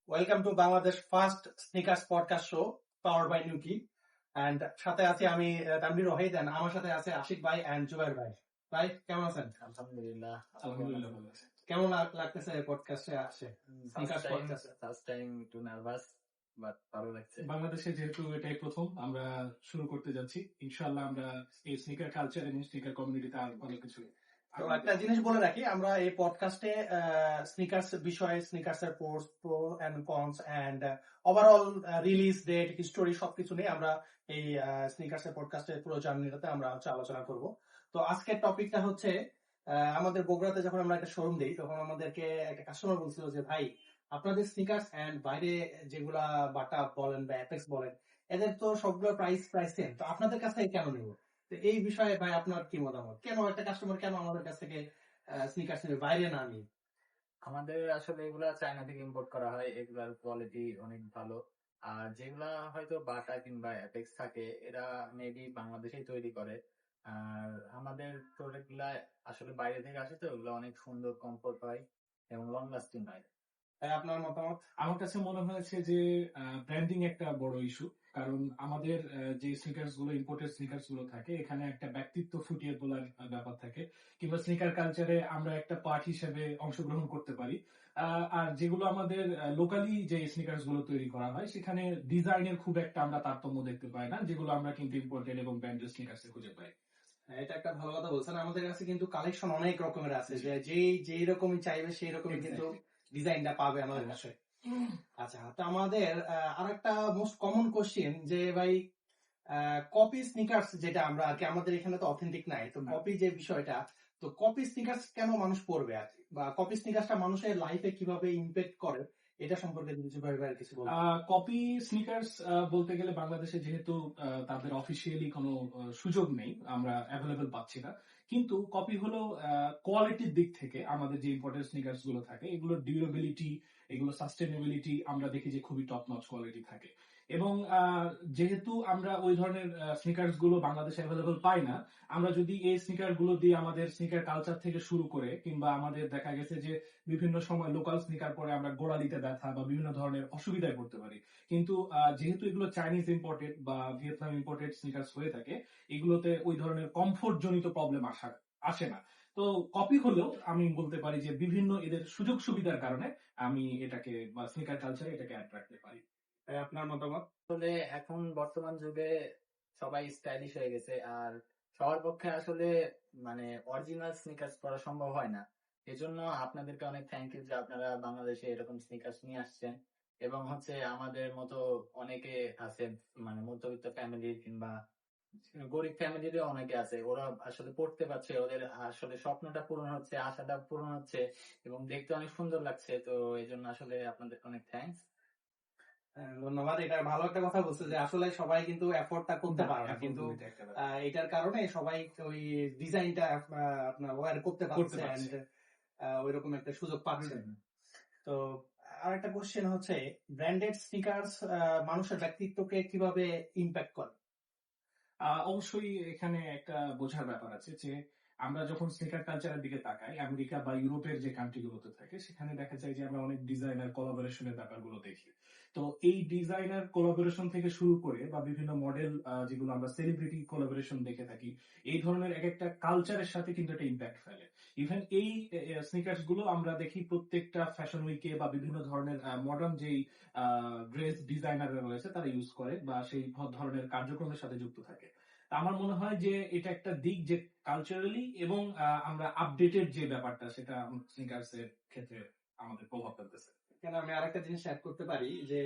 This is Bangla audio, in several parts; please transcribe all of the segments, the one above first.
Welcome to Bangladesh first sneakers podcast show powered by নিউকি। এন্ড সাথে আছি আমি তানভীর ওয়াহিদ, এন্ড আমার সাথে আছে আশিক ভাই এন্ড জুবাইর ভাই। ভাই কেমন আছেন? আলহামদুলিল্লাহ ভালো আছেন। কেমন লাগতেছে পডকাস্টে আসে? স্নিকার্স পডকাস্টে ফার্স্ট টাইম একটু নার্ভাস বাট ভালো লাগছে। বাংলাদেশে যেহেতু এটাই প্রথম আমরা শুরু করতে যাচ্ছি, ইনশাআল্লাহ আমরা এই স্নিকার কালচার এবং স্নিকার কমিউনিটিতে আর ভালো কিছু। তো একটা জিনিস বলে রাখি, আমরা এই পডকাস্টে স্নিকার্স বিষয়ে, স্নিকার্স এর pro and cons and overall release date, history সবকিছু নিয়ে আমরা এই স্নিকার্স এর পডকাস্টের পুরো জার্নিটাতে আমরা আলোচনা করব। তো আজকের টপিকটা হচ্ছে আমাদের বগুড়াতে যখন আমরা একটা শোরুম দিই, তখন আমাদেরকে একটা কাস্টমার বলছিল যে ভাই, আপনাদের স্নিকার্স এন্ড বাইরে যেগুলা বাটা বলেন বা অ্যাপেক্স বলেন, এদের তো সবগুলো প্রাইস সেম, তো আপনাদের কাছ থেকে কেন নেব? তো এই বিষয়ে ভাই আপনার কি মতামত? কেন একটা কাস্টমার কেন আমাদের কাছ থেকে স্নিকার্স নেবে, বাইরে না নিয়ে? আমাদের আসলে এগুলা চায়না থেকে ইম্পোর্ট করা হয়, এগুলার কোয়ালিটি অনেক ভালো। আর যেগুলা হয়তো বাটা কিংবা অ্যাপেক্স থাকে, এরা মেবি বাংলাদেশেই তৈরি করে। আর আমাদের প্রোডাক্ট গুলা আসলে বাইরে থেকে আসে, তো ওগুলো অনেক সুন্দর, কমফোর্ট হয় এবং লং লাস্টিং হয়। আপনার মতামত? আমার কাছে মনে হয়েছে যে ব্র্যান্ডিং একটা বড় ইস্যু, কারণ আমাদের যে স্নিকার্স গুলো, ইম্পোর্টেড স্নিকার্স গুলো থাকে, এখানে একটা ব্যক্তিত্ব ফুটিয়ে তোলার ব্যাপার থাকে, কিংবা স্নিকার কালচারে আমরা একটা পার্ট হিসেবে অংশগ্রহণ করতে পারি। আর যেগুলো আমাদের লোকালি যে স্নিকার্স গুলো তৈরি করা হয়, সেখানে ডিজাইনের খুব একটা আমরা তারতম্য দেখতে পাই না, যেগুলো আমরা কিন্তু ইম্পোর্টেড এবং ব্র্যান্ডেড স্নিকার্সে খুঁজে পাই। এটা একটা ভালো কথা বলছেন। আমাদের কাছে কিন্তু কালেকশন অনেক রকমের আছে, যে যেই রকমই চাইবে সেই রকমই কিন্তু ডিজাইনটা পাবে আমাদের কাছে। আচ্ছা, তো আমাদের আরেকটা মোস্ট কমন কোশ্চেন যে ভাই, কপি স্নিকার্স যেটা আমরা আর কি, আমাদের এখানে তো অথেন্টিক নাই, তো কপি যে বিষয়টা, তো কপি স্নিকার্স কেন মানুষ পরবে আর কি, বা কপি স্নিকার্সটা মানুষের লাইফে কিভাবে ইমপ্যাক্ট করে, এটা সম্পর্কে কিছু বলুন। কপি স্নিকার্স বলতে গেলে বাংলাদেশে যেহেতু তাদের অফিসিয়ালি কোনো সুযোগ নেই, আমরা অ্যাভেলেবল পাচ্ছি না, কিন্তু কপি হলো কোয়ালিটির দিক থেকে আমাদের যে ইম্পোর্টেড স্নিকার্স গুলো থাকে, এগুলোর ডিউরেবিলিটি, এগুলো সাস্টেনেবিলিটি আমরা দেখি যে খুবই টপ নচ কোয়ালিটি থাকে। এবং যেহেতু আমরা ওই ধরনের স্নিকার্স গুলো বাংলাদেশে অ্যাভেলেবল পাই না, আমরা যদি এই স্নিকার গুলো দিয়ে আমাদের স্নিকার কালচার থেকে শুরু করে, কিংবা আমাদের দেখা গেছে যে বিভিন্ন সময় লোকাল স্নিকার পরে আমরা গোড়ালিতে ব্যথা বা বিভিন্ন ধরনের অসুবিধায় পড়তে পারি, কিন্তু যেহেতু এগুলো চাইনিজ ইম্পোর্টেড বা ভিয়েতনাম ইম্পোর্টেড স্নিকার্স হয়ে থাকে, এগুলোতে ওই ধরনের কমফোর্ট জনিত প্রবলেম আসে না। তো কপি হলেও আমি বলতে পারি যে বিভিন্ন এদের সুযোগ সুবিধার কারণে আমি এটাকে বা স্নিকার কালচারে এটাকে অ্যাড রাখতে পারি। আপনার মতামত? আসলে এখন বর্তমান যুগে সবাই স্টাইলিশ হয়ে গেছে, আর সবার পক্ষে আসলে মানে অরিজিনাল স্নিকার্স পরা সম্ভব হয় না। এজন্য আপনাদেরকে অনেক থ্যাংক ইউ যে আপনারা বাংলাদেশে এরকম স্নিকার্স নিয়ে আসছেন, এবং হচ্ছে আমাদের মতো অনেকে আছে, মানে মধ্যবিত্ত ফ্যামিলির কিংবা গরিব ফ্যামিলিরও অনেকে আছে, ওরা আসলে পড়তে পারছে, ওদের আসলে স্বপ্নটা পূরণ হচ্ছে, আশাটা পূরণ হচ্ছে, এবং দেখতে অনেক সুন্দর লাগছে। তো এই জন্য আসলে আপনাদের অনেক থ্যাংকস। ধন্যবাদ। এটা ভালো একটা কথা বলছে যে আসলে সবাই কিন্তু এফোর্টটা করতে পারে না, কিন্তু এটার কারণে সবাই ওই ডিজাইনটা আপনার ওয়্যার করতে পারছে, এন্ড ওই রকম একটা সুযোগ পাচ্ছে। তো আরেকটা কোশ্চেন হচ্ছে, ব্র্যান্ডেড স্নিকার্স মানুষের ব্যক্তিত্বকে কিভাবে ইম্প্যাক্ট করে? অবশ্যই এখানে একটা বোঝার ব্যাপার আছে যে আমরা যখন স্নিকার কালচারের দিকে তাকাই, আমেরিকা বা ইউরোপের যে কান্ট্রিগুলোতে থাকে, সেখানে দেখা যায় যে আমরা অনেক ডিজাইনার কোলাবোরেশনের ব্যাপারগুলো দেখি। তো এই ডিজাইনার কোলাবোরেশন থেকে শুরু করে বা বিভিন্ন মডেল, যেগুলো আমরা সেলিব্রিটি কোলাবোরেশন দেখে থাকি, এই ধরনের এক একটা কালচারের সাথে কিন্তু একটা ইম্প্যাক্ট ফেলে। ইভেন এই স্নিকার্স গুলো আমরা দেখি প্রত্যেকটা ফ্যাশন উইকে বা বিভিন্ন ধরনের মডার্ন যেই ড্রেস ডিজাইনাররা রয়েছে তারা ইউজ করে বা সেই ধরনের কার্যক্রমের সাথে যুক্ত থাকে। আমার মনে হয় যে এটা একটা দিক যে কালচারালি এবং আমরা আপডেটেড যে ব্যাপারটা, সেটা স্নিকার্স এর ক্ষেত্রে আমাদের প্রভাব ফেলতেছে। কেন আমি আরেকটা জিনিস অ্যাড করতে পারি যে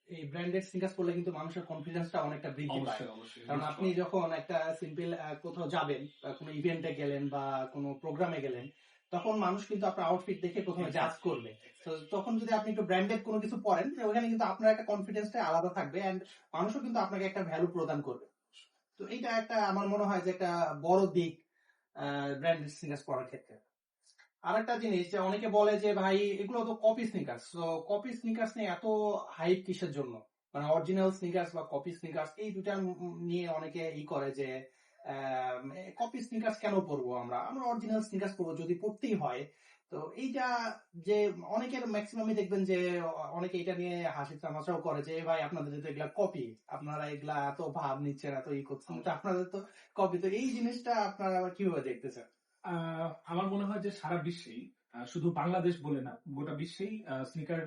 এই ব্র্যান্ডেড স্নিকার্স পরলে কিন্তু মানুষের কনফিডেন্সটা অনেকটা বৃদ্ধি পায়। কারণ আপনি যখন একটা সিম্পল কোথাও যাবেন, কোনো ইভেন্টে গেলেন বা কোনো প্রোগ্রামে গেলেন, তখন মানুষ কিন্তু আপনার আউটফিট দেখে প্রথমে জাজ করবে। তো তখন যদি আপনি একটু ব্র্যান্ডেড কোনো কিছু পরেন, ওখানে কিন্তু আপনার একটা কনফিডেন্সটা আলাদা থাকবে, এন্ড মানুষও কিন্তু আপনাকে একটা ভ্যালু প্রদান করবে। তো এইটা একটা আমার মনে হয় যে একটা বড় দিক ব্র্যান্ডেড স্নিকার্স পরার ক্ষেত্রে। আরেকটা জিনিস যে অনেকে বলে যে ভাই এগুলো তো কপি স্নিকার্স, তো কপি স্নিকার্স নিয়ে এত হাইপ কিসের জন্য? মানে অরিজিনাল স্নিকার্স বা কপি স্নিকার্স, এই দুটা নিয়ে অনেকে করে যে কপি স্নিকার্স কেন পরবো, আমরা অরিজিনাল স্নিকার্স পরবো, যদি পড়তেই হয় তো এইটা যে অনেকের ম্যাক্সিমামই দেখবেন যে অনেকে এটা নিয়ে হাসি তামাশাও করে যে ভাই আপনাদের যদি এগুলা কপি, আপনারা এগুলা এত ভাব নিচ্ছেন, এত ই করছেন, তো আপনাদের তো কপি। তো এই জিনিসটা আপনারা আবার কিভাবে দেখতেছেন? আমার মনে হয় যে সারা বিশ্বেই, শুধু বাংলাদেশ বলে না, গোটা বিশ্বেই স্নিকার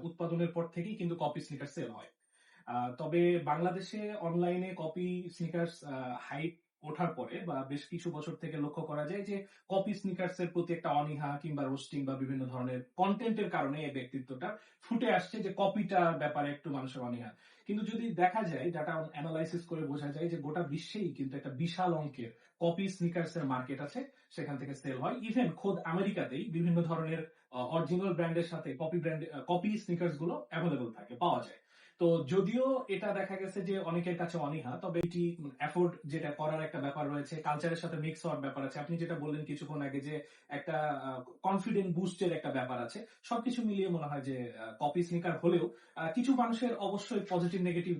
উৎপাদনের পর থেকেই কিন্তু কপি স্নিকার সেল হয়। তবে বাংলাদেশে অনলাইনে কপি স্নিকার্স হাইপ ওঠার পরে বা বেশ কিছু বছর থেকে লক্ষ্য করা যায় যে কপি স্নিকার্স এর প্রতি একটা অনীহা কিংবা রোস্টিং বা বিভিন্ন ধরনের কন্টেন্টের কারণে এই ব্যক্তিত্বটা ফুটে আসছে যে কপিটা ব্যাপারে একটু মানুষের অনীহা। কিন্তু যদি দেখা যায়, ডাটা অ্যানালাইসিস করে বোঝা যায় যে গোটা বিশ্বেই কিন্তু একটা বিশাল অঙ্কের কপি স্নিকার্স এর মার্কেট আছে, সেখান থেকে সেল হয়। ইভেন খোদ আমেরিকাতেই বিভিন্ন ধরনের অরিজিনাল ব্র্যান্ডের সাথে কপি স্নিকার্স গুলো অ্যাভেলেবল থাকে, পাওয়া যায়। তো যদিও এটা দেখা গেছে যে অনেকের কাছে অনীহা, তবে এটি এফোর্ড যেটা করার একটা ব্যাপার রয়েছে, কালচারের সাথে মিক্স হওয়ার ব্যাপার আছে। আপনি যেটা বললেন কিছুক্ষণ আগে যে একটা কনফিডেন্ট বুস্টের একটা ব্যাপার আছে, সবকিছু মিলিয়ে মনে হয় যে কপি স্নিকার হলেও কিছু মানুষের অবশ্যই পজিটিভ নেগেটিভ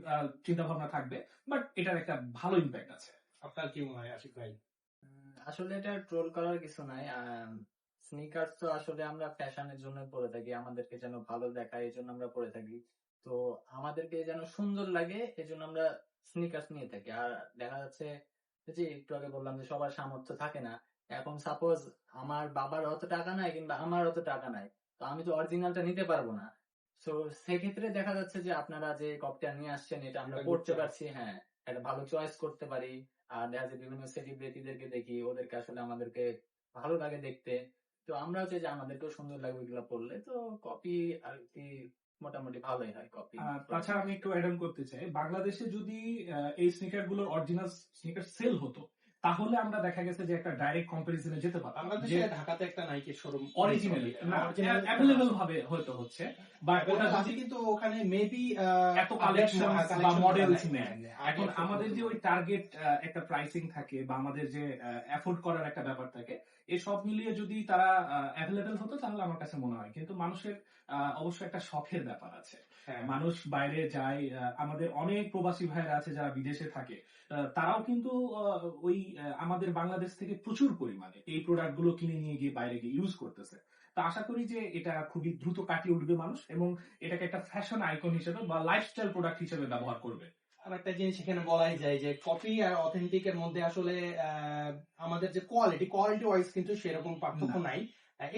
চিন্তা ভাবনা থাকবে, বাট এটার একটা ভালো ইম্প্যাক্ট আছে। আপনার কি মনে হয় আশিক ভাই? আসলে এটা ট্রোল করার কিছু নাই। স্নিকার্স তো আসলে আমরা ফ্যাশনের জন্য পরে থাকি, আমাদেরকে যেন ভালো দেখায় এই জন্য আমরা পরে থাকি। তো আমাদেরকে যেন সুন্দর লাগে এই জন্য আমরা স্নিকার্স নিয়ে থাকি। আর দেখা যাচ্ছে যে একটু আগে বললাম যে সবার সামর্থ্য থাকে না। এখন সাপোজ আমার বাবার অত টাকা নাই কিংবা আমার অত টাকা নাই, তো আমি তো অরিজিনালটা নিতে পারবো না। তো সেক্ষেত্রে দেখা যাচ্ছে যে আপনারা যে কপটা নিয়ে আসছেন এটা আমরা এটা পড়তে good পারছি, হ্যাঁ, একটা ভালো চয়েস করতে পারি। আর দেখা যায় বিভিন্ন সেলিব্রিটিদেরকে দেখি, ওদেরকে আসলে আমাদেরকে ভালো লাগে দেখতে। তো আমরাও চাই যে আমাদেরকেও সুন্দর লাগবে এগুলো পড়লে। তো কপি আর কি মোটামুটি ভালোই হয় কপি। তাছাড়া আমি একটু অ্যাড অন করতে চাই, বাংলাদেশে যদি এই স্নিকার গুলোর অরিজিনাল স্নিকার সেল হতো, তাহলে আমরা দেখা গেছে যে একটা ডাইরেক্ট কম্পারিজনে যেতে পারতাম। বাংলাদেশে ঢাকাতে একটা নাইকের শোরুম অরিজিনালি অরিজিনাল অ্যাভেলেবল ভাবে হয়তো হচ্ছে, বাট ওটা যদি কিন্তু ওখানে মেবি এত কালেকশন বা মডেলস নেয়। এখন আগে আমাদের যে ওই টার্গেট একটা প্রাইসিং থাকে বা আমাদের যে এফোর্ড করার একটা ব্যাপার থাকে, এই সব মিলিয়ে যদি তারা অ্যাভেলেবেল হতো তাহলে আমার কাছে মনে হয়। কিন্তু মানুষের অবশ্যই একটা শখের ব্যাপার আছে, হ্যাঁ, মানুষ বাইরে যায়, আমাদের অনেক প্রবাসী ভাইরা আছে যারা বিদেশে থাকে, তারাও কিন্তু ওই আমাদের বাংলাদেশ থেকে প্রচুর পরিমাণে এই প্রোডাক্ট গুলো কিনে নিয়ে গিয়ে বাইরে গিয়ে ইউজ করতেছে। তো আশা করি যে এটা খুবই দ্রুত কাটিয়ে উঠবে মানুষ, এবং এটাকে একটা ফ্যাশন আইকন হিসেবে বা লাইফস্টাইল প্রোডাক্ট হিসেবে ব্যবহার করবে। আর একটা জিনিস এখানে বলাই যায় যে কপি আর অথেন্টিক এর মধ্যে আসলে আমাদের যে কোয়ালিটি ওয়াইজ কিন্তু সেরকম পার্থক্য নাই।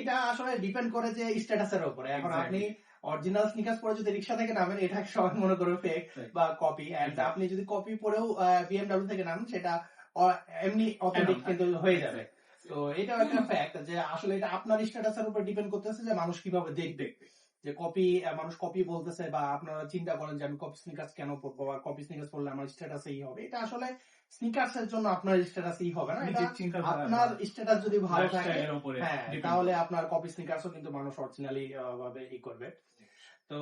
এটা আসলে ডিপেন্ড করে যে স্ট্যাটাসের উপরে। এখন আপনি অরিজিনাল স্নিকার্স পরে যদি রিক্সা থেকে নামেন, এটা সবাই মনে করে ফেক বা কপি। এন্ড আপনি যদি কপি পরেও বিএমডব্লিউ থেকে নামেন, সেটা এমনি অথেন্টিক কিন্তু হয়ে যাবে। তো এটাও একটা ফ্যাক্ট যে আসলে এটা আপনার স্ট্যাটাসের উপর ডিপেন্ড করতেছে যে মানুষ কিভাবে দেখবে। যে মানুষ কপি বলতেছে, বা আপনারা চিন্তা করেন যে আমি কপি স্নিকার্স কেন পরবো, বা কপি স্নিকার্স পরলে আমার স্ট্যাটাসই হবে। এটা আসলে স্নিকার্স এর জন্য আপনার স্ট্যাটাসই হবে না, এটা আপনার স্ট্যাটাস যদি ভালো থাকে, হ্যাঁ, তাহলে আপনার কপি স্নিকার্সও কিন্তু মানুষ অরিজিনালি ভাবে করবে। তো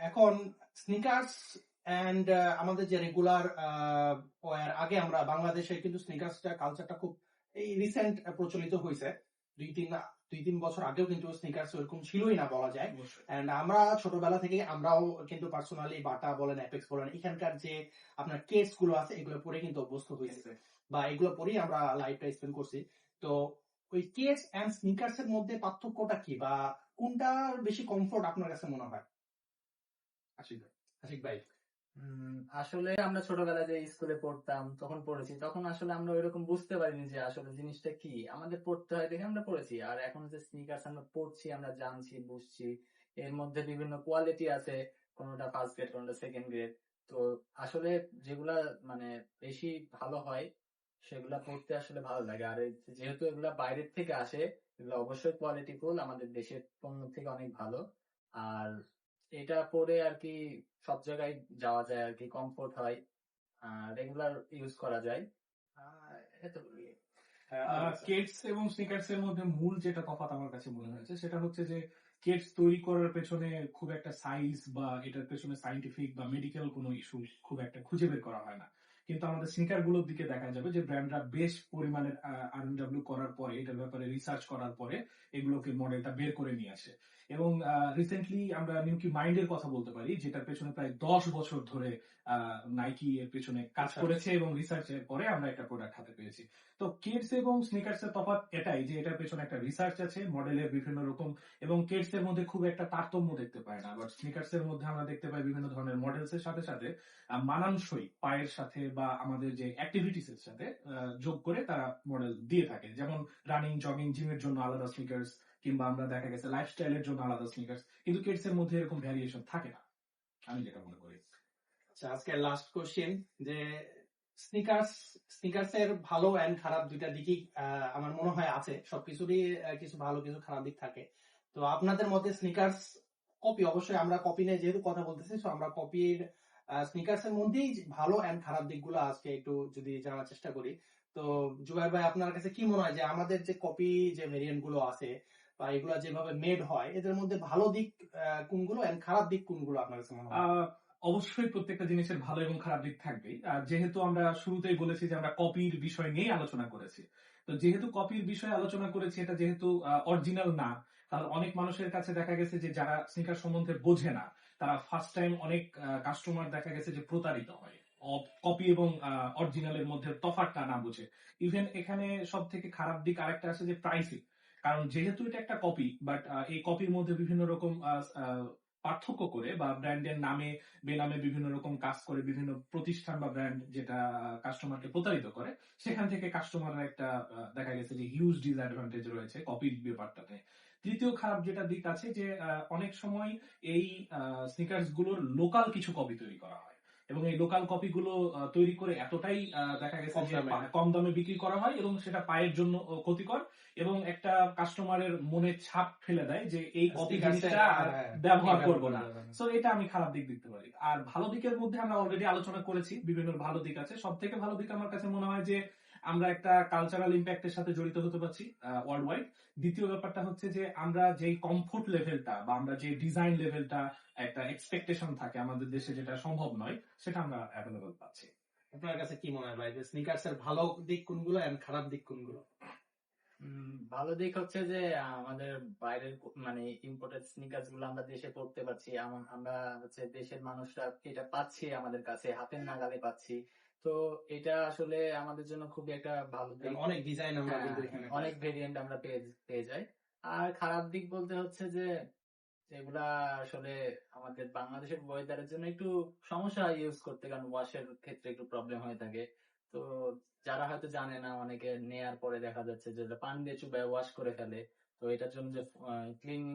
এখন স্নিকার্স এন্ড আমাদের যে রেগুলার ওয়ার, আগে আমরা বাংলাদেশে কিন্তু স্নিকার্সটা কালচারটা খুব এই রিসেন্ট প্রচলিত হয়েছে। দুই তিন বছর আগেও কিন্তু স্নিকার্স ওরকম ছিলই না বলা যায়। এন্ড আমরা ছোটবেলা থেকে আমরাও কিন্তু পার্সোনালি বাটা বলেন, অ্যাপেক্স বলেন, এখানকার যে আপনার কেটস গুলো আছে এগুলো পরে কিন্তু অভ্যস্ত হয়েছে, বা এগুলো পরেই আমরা লাইফটা স্পেন্ড করছি। তো ওই কেটস এন্ড স্নিকার্স এর মধ্যে পার্থক্যটা কি, বা কোনটা বেশি কমফোর্ট আপনার কাছে মনে হয়? আশিক ভাই। আসলে আমরা ছোটবেলায় যে স্কুলে পড়তাম তখন পড়েছি, তখন আসলে আমরা ওইরকম বুঝতে পারিনি যে আসলে জিনিসটা কি, আমাদের পড়তে হয় দেখে আমরা পড়েছি। আর এখন যে স্নিকার্স আমরা পড়ছি, আমরা জানছি, বুঝছি, এর মধ্যে বিভিন্ন কোয়ালিটি আছে, কোনোটা ফার্স্ট গ্রেড, কোনোটা সেকেন্ড গ্রেড। তো আসলে যেগুলা মানে বেশি ভালো হয় সেগুলা পড়তে আসলে ভালো লাগে। আর যেহেতু এগুলা বাইরের থেকে আসে, এগুলো অবশ্যই কোয়ালিটিফুল, আমাদের দেশের পণ্য থেকে অনেক ভালো। আর এটা পরে আর কি সব জায়গায় যাওয়া যায় আর কি, কমফোর্ট হয়, রেগুলার ইউজ করা যায়। এতটুকুই। কেটস এবং স্নিকার্স এর মধ্যে মূল যেটা তফাৎ আমার কাছে মনে হয়েছে সেটা হচ্ছে যে কেটস তৈরি করার পেছনে খুব একটা সাইন্স বা এটার পেছনে সাইন্টিফিক বা মেডিকেল কোনো ইস্যু খুব একটা খুঁজে বের করা হয় না। কিন্তু আমাদের স্নিকার গুলোর দিকে দেখা যাবে যে ব্র্যান্ডরা বেশ পরিমাণের R&W করার পরে, এটার ব্যাপারে রিসার্চ করার পরে এগুলোকে মডেলটা বের করে নিয়ে আসে। এবং রিসেন্টলি আমরা নিউকি মাইন্ডের কথা বলতে পারি, যেটার পেছনে প্রায় 10 বছর ধরে নাইকি এর পেছনে কাজ করেছে এবং রিসার্চের পরে আমরা একটা প্রোডাক্ট হাতে পেয়েছি। তো কিডস এবং স্নিকার্স এর তফাৎ এটাই যে এটার পেছনে একটা রিসার্চ আছে, মডেলের বিভিন্ন রকম, এবং কিডস এর মধ্যে খুব একটা তারতম্য দেখতে পাই না, বাট স্নিকার্স এর মধ্যে আমরা দেখতে পাই বিভিন্ন ধরনের মডেলস এর সাথে সাথে মানানসই পায়ের সাথে বা আমাদের যে অ্যাক্টিভিটিস এর সাথে যোগ করে তারা মডেল দিয়ে থাকে। যেমন রানিং, জগিং, জিমের জন্য আলাদা স্নিকার্স, কিংবা আমরা দেখা গেছে লাইফস্টাইলের জন্য আলাদা স্নিকার্স, কিন্তু কিডস এর মধ্যে এরকম ভ্যারিয়েশন থাকে না, আমি যেটা মনে করি। আচ্ছা, আজকে লাস্ট কোশ্চেন, যে স্নিকার্স এর ভালো এন্ড খারাপ দুইটা দিকই আমার মনে হয় আছে, সবকিছুরই কিছু ভালো কিছু খারাপ দিক থাকে। তো আপনাদের মধ্যে স্নিকার্স কপি, অবশ্যই আমরা কপি নিয়ে যেহেতু কথা বলতেছি, তো আমরা কপির স্নিকার্স এর মধ্যেই ভালো এন্ড খারাপ দিকগুলো আজকে একটু যদি জানার চেষ্টা করি। তো জুবাইর ভাই, আপনার কাছে কি মনে হয় যে আমাদের যে কপি যে ভেরিয়েন্ট গুলো আছে বা এগুলো যেভাবে মেড হয়, এদের মধ্যে ভালো দিক কোনগুলো এন্ড খারাপ দিক কোনগুলো আপনার কাছে মনে হয়? অবশ্যই প্রত্যেকটা জিনিসের ভালো এবং খারাপ দিক থাকবেই। আর যেহেতু আমরা শুরুতেই বলেছি যে আমরা কপির বিষয় নিয়ে আলোচনা করেছি, তো যেহেতু কপির বিষয়ে আলোচনা করেছি, এটা যেহেতু অরিজিনাল না, তাহলে অনেক মানুষের কাছে দেখা গেছে যে যারা স্নিকার সম্বন্ধে বোঝে না, তারা ফার্স্ট টাইম অনেক কাস্টমার দেখা গেছে যে প্রতারিত হয় কপি এবং অরিজিনালের মধ্যে তফাৎটা না বুঝে। ইভেন এখানে সব থেকে খারাপ দিক আরেকটা আছে যে প্রাইসিং। কারণ যেহেতু এটা একটা কপি, বাট এই কপির মধ্যে বিভিন্ন রকম পার্থক্য করে বা ব্র্যান্ডের নামে বেনামে বিভিন্ন রকম কাজ করে বিভিন্ন প্রতিষ্ঠান বা ব্র্যান্ড যেটা কাস্টমারকে প্রতারিত করে, সেখান থেকে কাস্টমাররা একটা দেখা গেছে যে হিউজ ডিসঅ্যাডভান্টেজ রয়েছে কপির ব্যাপারটাতে। তৃতীয় খারাপ যেটা দিক আছে যে অনেক সময় এই স্নিকার্স গুলোর লোকাল কিছু কপি তৈরি করা হয়, এবং এই লোকাল কপি গুলো তৈরি করে এতটাই দেখা গেছে যে কম দামে বিক্রি করা হয়, এবং সেটা পায়ের জন্য ক্ষতিকর, এবং একটা কাস্টমারের মনে ছাপ ফেলে দেয় যে এই কপি জিনিসটা ব্যবহার করবো না। সো এটা আমি খারাপ দিক দেখতে পারি। আর ভালো দিকের মধ্যে আমরা অলরেডি আলোচনা করেছি, বিভিন্ন ভালো দিক আছে। সব থেকে ভালো দিক আমার কাছে মনে হয় যে আমরা একটা কালচারাল ইম্প্যাক্টের সাথে জড়িত হতে পারছি ওয়ার্ল্ড ওয়াইড। দ্বিতীয় ব্যাপারটা হচ্ছে যে আমরা যেই কমফোর্ট লেভেলটা বা আমরা যে ডিজাইন লেভেলটা একটা এক্সপেকটেশন থাকে আমাদের দেশে, যেটা সম্ভব নয়, সেটা আমরা অ্যাভেলেবল পাচ্ছি। আপনার কাছে কি মনে হয় ভাই, যে স্নিকার্স এর ভালো দিক কোনগুলো এন্ড খারাপ দিক কোনগুলো? ভালো দিক হচ্ছে যে আমাদের বাইরের মানে ইম্পোর্টেড স্নিকার্স গুলো আমরা দেশে পড়তে পারছি, আমরা হচ্ছে দেশের মানুষরা এটা পাচ্ছি, আমাদের কাছে হাতের নাগালে পাচ্ছি। তো এটা আসলে আমাদের জন্য খুবই একটা ভালো দিক। অনেক ডিজাইন আমরা হ্যাঁ, কিন্তু এখানে অনেক ভেরিয়েন্ট আমরা পেয়ে যাই। আর খারাপ দিক বলতে হচ্ছে যে এগুলা আসলে আমাদের বাংলাদেশের ওয়েদারের জন্য একটু সমস্যা হয় ইউজ করতে, কারণ ওয়াশের ক্ষেত্রে একটু প্রবলেম হয়ে থাকে। তো যারা হয়তো জানে না, অনেকে নেয়ার পরে দেখা যাচ্ছে যে পানি দিয়ে চুবায় ওয়াশ করে ফেলে। তো এটার জন্য যে ক্লিন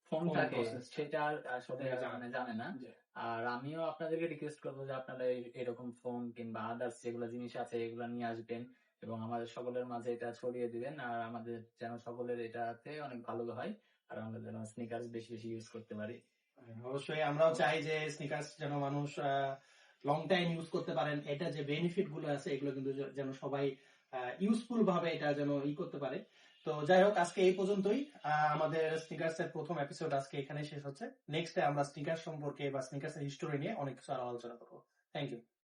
ফোম থাকে সেটা আসলে মানে জানে না। আর আমিও আপনাদেরকে রিকোয়েস্ট করবো যে আপনারা এরকম ফোম কিংবা আদার্স যেগুলো জিনিস আছে এগুলো নিয়ে আসবেন এবং আমাদের সকলের মাঝে এটা ছড়িয়ে দিবেন, আর আমাদের যেন সকলের এটাতে অনেক ভালো হয়, আর আমরা যেন স্নিকার্স বেশি বেশি ইউজ করতে পারি। অবশ্যই আমরাও চাই যে স্নিকার্স যেন মানুষ লং টাইম ইউজ করতে পারেন, এটা যে বেনিফিট গুলো আছে এগুলো কিন্তু যেন সবাই ইউজফুল ভাবে এটা যেন করতে পারে। তো যাই হোক, আজকে এই পর্যন্তই। আমাদের স্নিকার্স এর প্রথম এপিসোড আজকে এখানে শেষ হচ্ছে। নেক্সট আমরা স্নিকার্স সম্পর্কে বা স্নিকার্স এর হিস্টোরি নিয়ে অনেক কিছু আরো আলোচনা করবো। Thank you.